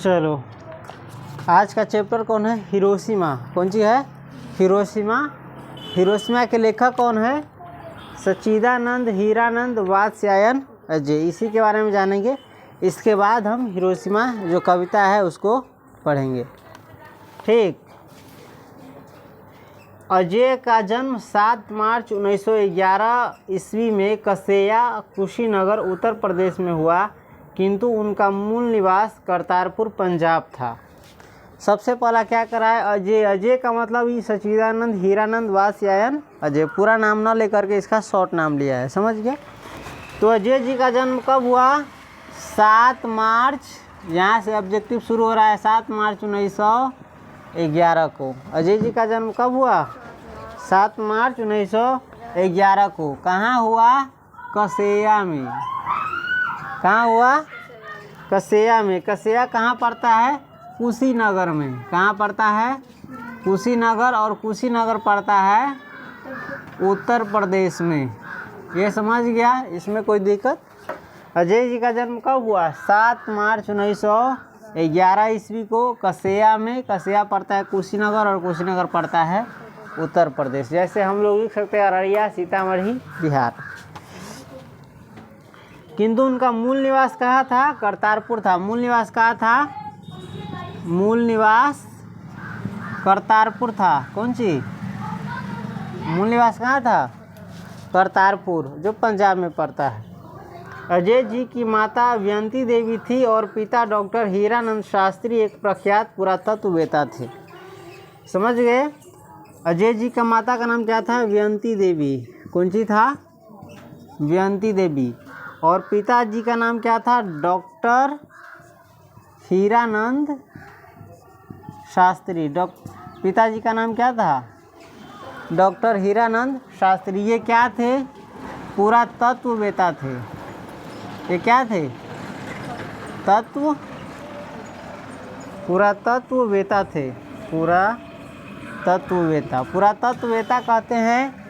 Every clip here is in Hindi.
चलो, आज का चैप्टर कौन है? हिरोशिमा। कौन सी है? हिरोशिमा। हिरोशिमा के लेखक कौन है? सच्चिदानंद हीरानंद वात्स्यायन अजय। इसी के बारे में जानेंगे। इसके बाद हम हिरोशिमा जो कविता है उसको पढ़ेंगे। ठीक। अजय का जन्म 7 मार्च 1911 ईस्वी में कसेया, कुशीनगर, उत्तर प्रदेश में हुआ, किंतु उनका मूल निवास करतारपुर, पंजाब था। सबसे पहला क्या करा है? अजय। अजय का मतलब ये सच्चिदानंद हीरानंद वात्स्यायन अजय, पूरा नाम ना लेकर के इसका शॉर्ट नाम लिया है, समझ गया? तो अजय जी का जन्म कब हुआ? 7 मार्च, यहाँ से ऑब्जेक्टिव शुरू हो रहा है, 7 मार्च 1911 को। अजय जी का जन्म कब हुआ? 7 मार्च 1911 को। कहाँ हुआ? कसेया में। कहाँ हुआ? कसेया में। कसेया कहाँ पड़ता है? कुशीनगर में। कहाँ पड़ता है? कुशीनगर। और कुशीनगर पड़ता है उत्तर प्रदेश में। ये समझ गया? इसमें कोई दिक्कत? अजय जी का जन्म कब हुआ? 7 मार्च 1911 ईस्वी को कसेया में। कसेया पड़ता है कुशीनगर और कुशीनगर पड़ता है उत्तर प्रदेश। जैसे हम लोग लिख सकते हैं अररिया, सीतामढ़ी, बिहार। किंतु उनका मूल निवास कहाँ था? करतारपुर था। मूल निवास कहाँ था? मूल निवास करतारपुर था। कौन सी? मूल निवास कहाँ था? करतारपुर, जो पंजाब में पड़ता है। अजय जी की माता व्यंती देवी थी और पिता डॉक्टर हीरानंद शास्त्री एक प्रख्यात पुरातत्ववेत्ता थे। समझ गए? अजय जी का माता का नाम क्या था? व्यंती देवी। कौन सी था? व्यंती देवी। और पिताजी का नाम क्या था? डॉक्टर हीरानंद शास्त्री। पिताजी का नाम क्या था? डॉक्टर हीरानंद शास्त्री। ये क्या थे? पुरातत्ववेत्ता थे। ये क्या थे? पुरातत्ववेत्ता थे। पुरातत्ववेत्ता। पुरातत्ववेत्ता कहते हैं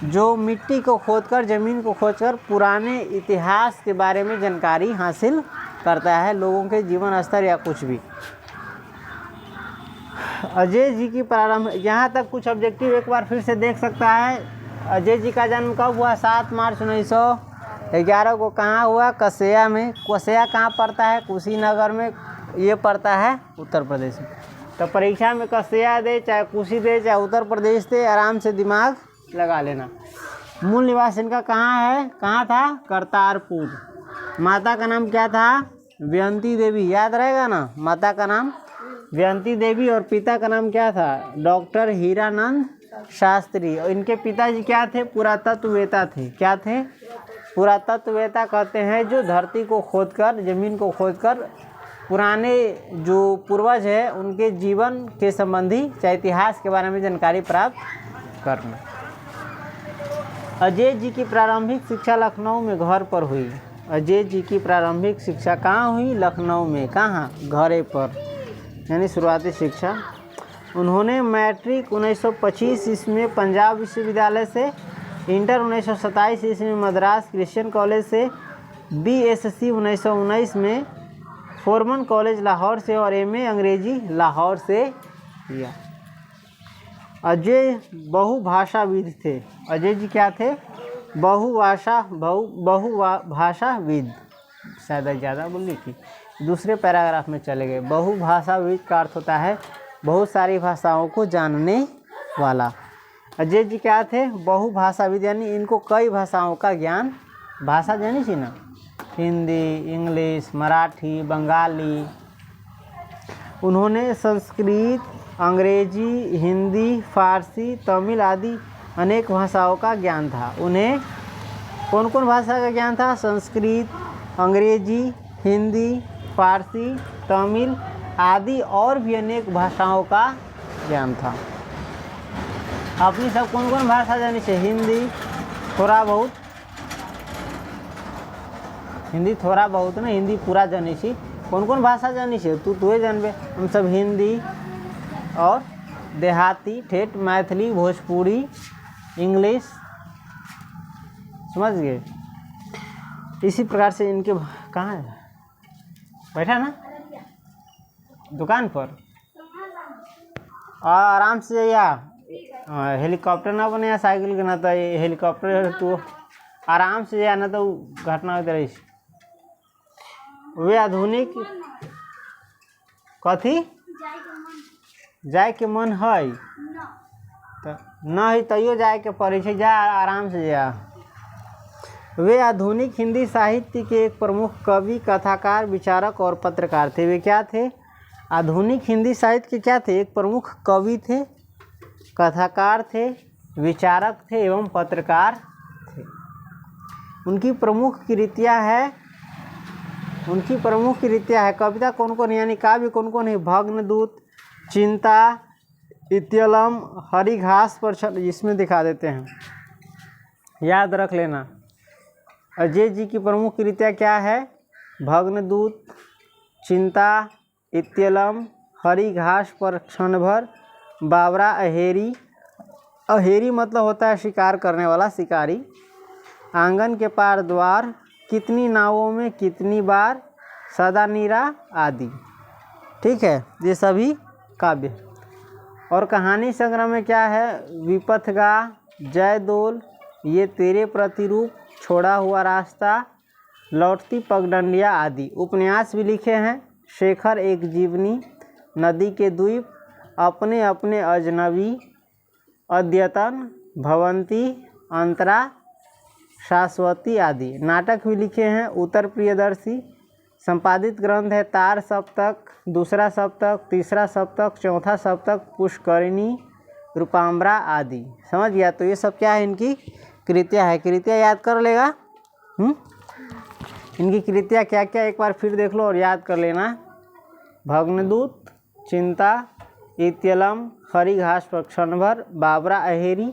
जो मिट्टी को खोदकर, ज़मीन को खोदकर पुराने इतिहास के बारे में जानकारी हासिल करता है, लोगों के जीवन स्तर या कुछ भी। अजय जी की प्रारंभ, यहाँ तक कुछ ऑब्जेक्टिव एक बार फिर से देख सकता है। अजय जी का जन्म कब हुआ? 7 मार्च 1911 को। कहाँ हुआ? कसेया में। कसेया कहाँ पड़ता है? कुशीनगर में। ये पड़ता है उत्तर प्रदेश में। तो परीक्षा में कसेया दे, चाहे कुशी दे, चाहे उत्तर प्रदेश दे, आराम से दिमाग लगा लेना। मूल निवास इनका कहाँ है? कहाँ था? करतारपुर। माता का नाम क्या था? व्यंती देवी। याद रहेगा ना? माता का नाम व्यंती देवी और पिता का नाम क्या था? डॉक्टर हीरानंद शास्त्री। और इनके पिताजी क्या थे? पुरातत्ववेत्ता थे। क्या थे? पुरातत्ववेत्ता कहते हैं जो धरती को खोदकर, ज़मीन को खोदकर पुराने जो पूर्वज है उनके जीवन के संबंधी, चाहे इतिहास के बारे में जानकारी प्राप्त करना। अजय जी की प्रारंभिक शिक्षा लखनऊ में घर पर हुई। अजय जी की प्रारंभिक शिक्षा कहाँ हुई? लखनऊ में। कहाँ? घरे पर, यानी शुरुआती शिक्षा। उन्होंने मैट्रिक 1925 ईस्वी में पंजाब विश्वविद्यालय से, इंटर 1927 ईस्वी में मद्रास क्रिश्चियन कॉलेज से, बीएससी 1919 में फोरमन कॉलेज लाहौर से और एमए अंग्रेजी लाहौर से किया। अजय बहुभाषाविद थे। अजय जी क्या थे? बहुभाषाविद। शायद ज़्यादा बोली थी, दूसरे पैराग्राफ में चले गए। बहुभाषाविद का अर्थ होता है बहुत सारी भाषाओं को जानने वाला। अजय जी क्या थे? बहुभाषाविद, यानी इनको कई भाषाओं का ज्ञान। भाषा जानी थी ना? हिंदी, इंग्लिश, मराठी, बंगाली। उन्होंने संस्कृत, अंग्रेजी, हिंदी, फारसी, तमिल आदि अनेक भाषाओं का ज्ञान था। उन्हें कौन कौन भाषा का ज्ञान था? संस्कृत, अंग्रेजी, हिंदी, फारसी, तमिल आदि और भी अनेक भाषाओं का ज्ञान था। अपनी सब कौन कौन भाषा जानी चाहिए? हिंदी थोड़ा बहुत, हिंदी थोड़ा बहुत ना, हिंदी पूरा जानी चाहिए। कौन कौन भाषा जानी चाहिए? तुहे जानबे। हम सब हिंदी और देहाती, ठेठ, मैथिली, भोजपुरी, इंग्लिश। समझ गए? इसी प्रकार से इनके कहाँ है? बैठा ना? दुकान पर आराम से जाइए। हेलीकॉप्टर ना बने या साइकिल के ना, तो हेलीकॉप्टर तो आराम से जाए ना, तो घटना होती रही। वे आधुनिक कथी जाए के मन है तो न है तैयो जाए के पड़े छे, जा आराम से जा। वे आधुनिक हिंदी साहित्य के एक प्रमुख कवि, कथाकार, विचारक और पत्रकार थे। वे क्या थे? आधुनिक हिंदी साहित्य के क्या थे? एक प्रमुख कवि थे, कथाकार थे, विचारक थे एवं पत्रकार थे। उनकी प्रमुख कृतियाँ है कविता कौन कौन है, यानी काव्य कौन कौन है? भग्नदूत, चिंता, इत्यलम, हरी घास पर छल, इसमें दिखा देते हैं, याद रख लेना। अजय जी की प्रमुख कृतियाँ क्या है? भग्नदूत, चिंता, इत्यलम, हरी घास पर क्षण भर, बावरा, अहेरी। अहेरी मतलब होता है शिकार करने वाला, शिकारी। आंगन के पार द्वार, कितनी नावों में कितनी बार, सदा नीरा आदि। ठीक है, ये सभी काव्य। और कहानी संग्रह में क्या है? विपथगा, जयदोल, ये तेरे प्रतिरूप, छोड़ा हुआ रास्ता, लौटती पगडंडियाँ आदि। उपन्यास भी लिखे हैं। शेखर एक जीवनी, नदी के द्वीप, अपने अपने अजनबी, अद्यतन, भवंती, अंतरा, शाश्वती आदि। नाटक भी लिखे हैं। उत्तर प्रियदर्शी। संपादित ग्रंथ है तार सप्तक, दूसरा सप्तक, तीसरा सप्तक, चौथा सप्तक, पुष्करिणी, रूपाम्बरा आदि। समझ गया? तो ये सब क्या है? इनकी कृतियाँ है। कृतियाँ याद कर लेगा। इनकी कृतियाँ क्या क्या, एक बार फिर देख लो और याद कर लेना। भग्नदूत, चिंता, इत्यलम, हरी घास पर क्षण भर, बाबरा अहेरी,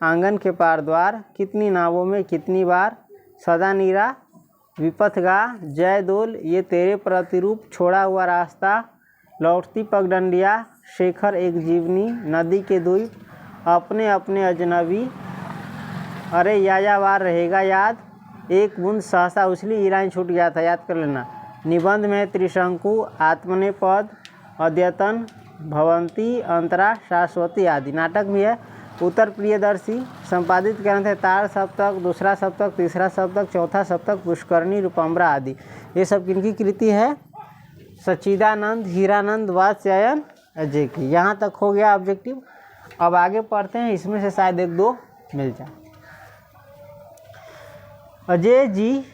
आंगन के पार द्वार, कितनी नावों में कितनी बार, सदा नीरा, विपथगा, जयदोल, ये तेरे प्रतिरूप, छोड़ा हुआ रास्ता, लौटती पगडंडियाँ, शेखर एक जीवनी, नदी के द्वीप, अपने अपने अजनबी, अरे यायावार रहेगा याद, एक बूंद सहसा उछली, ये लाइन छूट गया था, याद कर लेना। निबंध में त्रिशंकु, आत्मनेपद, अद्यतन, भवंती, अंतरा, शाश्वती आदि। नाटक भी है। उत्तर प्रियदर्शी। संपादित ग्रंथ है तार सप्तक, दूसरा सप्तक, तीसरा सप्तक, चौथा सप्तक, पुष्करणी, रूपम्बरा आदि। ये सब किनकी कृति है? सच्चिदानंद, हीरानंद, वात्स्यायन, अजय की। यहाँ तक हो गया ऑब्जेक्टिव। अब आगे पढ़ते हैं, इसमें से शायद एक दो मिल जाए। अजय जी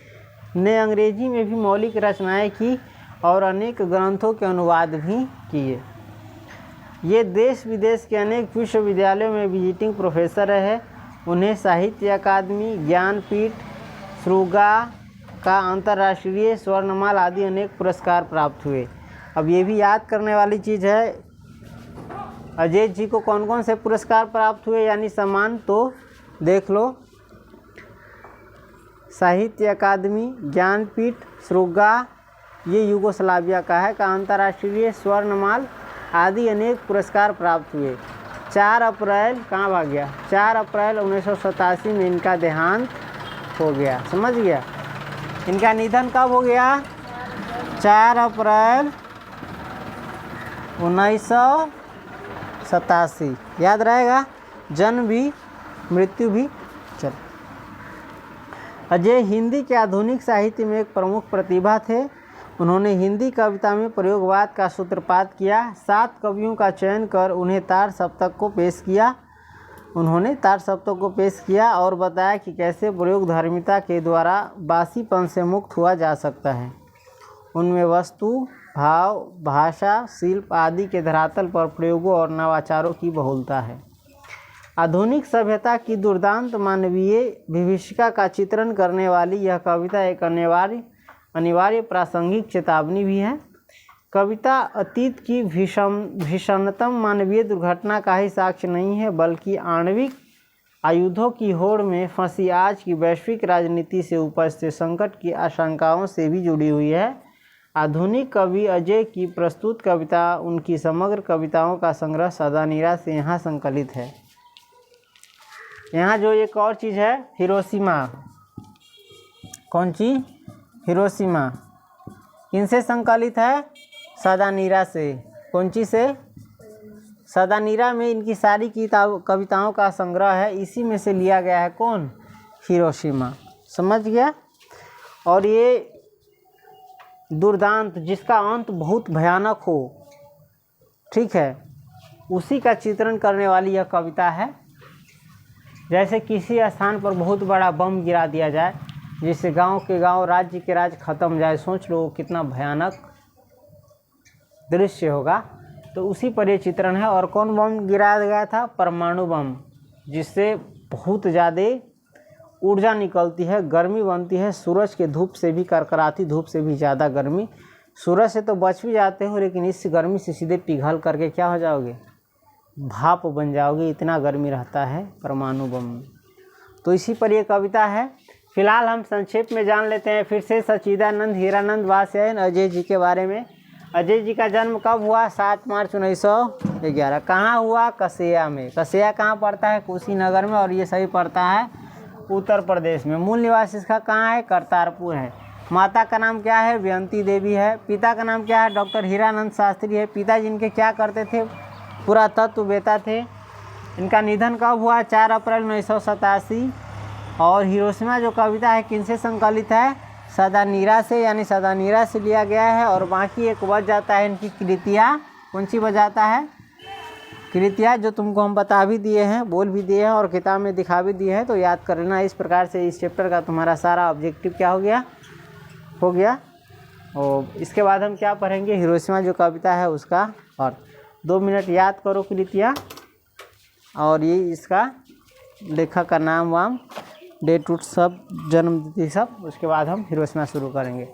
ने अंग्रेजी में भी मौलिक रचनाएं की और अनेक ग्रंथों के अनुवाद भी किए। ये देश विदेश के अनेक विश्वविद्यालयों में विजिटिंग प्रोफेसर रहे। उन्हें साहित्य अकादमी, ज्ञानपीठ, श्रुगा का अंतर्राष्ट्रीय स्वर्णमाल आदि अनेक पुरस्कार प्राप्त हुए। अब ये भी याद करने वाली चीज़ है, अजय जी को कौन कौन से पुरस्कार प्राप्त हुए यानी सम्मान, तो देख लो। साहित्य अकादमी, ज्ञानपीठ, श्रुगा, ये युगोस्लाविया का है, का अंतर्राष्ट्रीय स्वर्णमाल आदि अनेक पुरस्कार प्राप्त हुए। 4 अप्रैल कहाँ भाग गया? 4 अप्रैल 1987 में इनका देहांत हो गया। समझ गया? इनका निधन कब हो गया? 4 अप्रैल 1987। याद रहेगा, जन्म भी मृत्यु भी। चल, अजय हिंदी के आधुनिक साहित्य में एक प्रमुख प्रतिभा थे। उन्होंने हिंदी कविता में प्रयोगवाद का सूत्रपात किया। 7 कवियों का चयन कर उन्हें तार सप्तक को पेश किया और बताया कि कैसे प्रयोगधर्मिता के द्वारा बासीपन से मुक्त हुआ जा सकता है। उनमें वस्तु, भाव, भाषा, शिल्प आदि के धरातल पर प्रयोगों और नवाचारों की बहुलता है। आधुनिक सभ्यता की दुर्दांत मानवीय विभीषिका का चित्रण करने वाली यह कविता एक अनिवार्य प्रासंगिक चेतावनी भी है। कविता अतीत की भीषणतम मानवीय दुर्घटना का ही साक्ष्य नहीं है, बल्कि आणविक आयुधों की होड़ में फंसी आज की वैश्विक राजनीति से उपजते संकट की आशंकाओं से भी जुड़ी हुई है। आधुनिक कवि अजय की प्रस्तुत कविता उनकी समग्र कविताओं का संग्रह सदा नीरा से यहाँ संकलित है। यहाँ जो एक और चीज़ है, हिरोशिमा। कौन चीज़? हिरोशिमा। किनसे संकलित है? सदा नीरा से। कौन ची से? सदानीरा में इनकी सारी कविताओं का संग्रह है, इसी में से लिया गया है कौन? हिरोशिमा। समझ गया? और ये दुर्दांत जिसका अंत बहुत भयानक हो, ठीक है, उसी का चित्रण करने वाली यह कविता है। जैसे किसी स्थान पर बहुत बड़ा बम गिरा दिया जाए, जिससे गांव के गांव, राज्य के राज्य खत्म जाए। सोच लो कितना भयानक दृश्य होगा। तो उसी पर ये चित्रण है। और कौन बम गिराया गया था? परमाणु बम, जिससे बहुत ज़्यादा ऊर्जा निकलती है, गर्मी बनती है, सूरज के धूप से भी, करकराती धूप से भी ज़्यादा गर्मी। सूरज से तो बच भी जाते हो, लेकिन इस गर्मी से सीधे पिघल करके क्या हो जाओगे? भाप बन जाओगे, इतना गर्मी रहता है परमाणु बम में। तो इसी पर ये कविता है। फिलहाल हम संक्षेप में जान लेते हैं फिर से सच्चिदानंद हीरानंद वात्स्यायन अजय जी के बारे में। अजय जी का जन्म कब हुआ? 7 मार्च 1911। कहाँ हुआ? कसेया में। कसेया कहाँ पड़ता है? कुशीनगर में। और ये सभी पड़ता है उत्तर प्रदेश में। मूल निवास इसका कहाँ है? करतारपुर है। माता का नाम क्या है? व्यंती देवी है। पिता का नाम क्या है? डॉक्टर हीरानंद शास्त्री है। पिताजी इनके क्या करते थे? पुरातत्ववेत्ता थे। इनका निधन कब हुआ? 4 अप्रैल 1987। और हिरोशिमा जो कविता है किनसे संकलित है? सदानीरा से, यानी सदानीरा से लिया गया है। और बाकी एक बच जाता है इनकी कृतियाँ। कौन सी बच जाता है? कृतियाँ, जो तुमको हम बता भी दिए हैं, बोल भी दिए हैं और किताब में दिखा भी दिए हैं, तो याद कर लेना। इस प्रकार से इस चैप्टर का तुम्हारा सारा ऑब्जेक्टिव क्या हो गया। और इसके बाद हम क्या पढ़ेंगे? हिरोशिमा जो कविता है उसका अर्थ। 2 मिनट याद करो कृतियाँ, और ये इसका लेखक का नाम वाम, डेट उट सब, जन्म तिथि सब। उसके बाद हम हिरोशिमा शुरू करेंगे।